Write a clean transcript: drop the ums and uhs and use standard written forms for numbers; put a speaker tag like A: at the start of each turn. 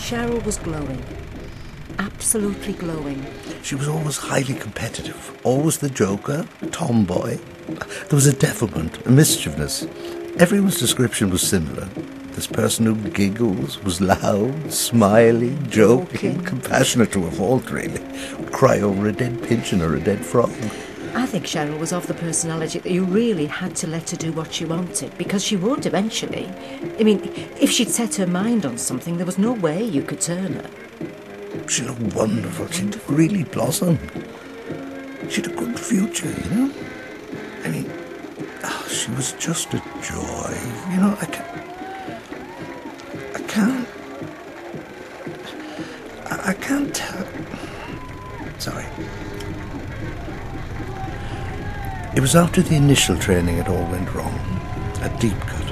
A: Cheryl was glowing. Absolutely glowing.
B: She was always highly competitive, always the joker, tomboy. There was a devilment, a mischievousness. Everyone's description was similar. This person who giggles, was loud, smiley, joking, compassionate to a fault, really. Would cry over a dead pigeon or a dead frog.
A: I think Cheryl was of the personality that you really had to let her do what she wanted, because she would eventually. I mean, if she'd set her mind on something, there was no way you could turn her.
B: She looked wonderful. She'd really blossomed. She'd a good future, you know? I mean, she was just a joy. You know, I can't... tell... Sorry. It was after the initial training it all went wrong. A deep cut.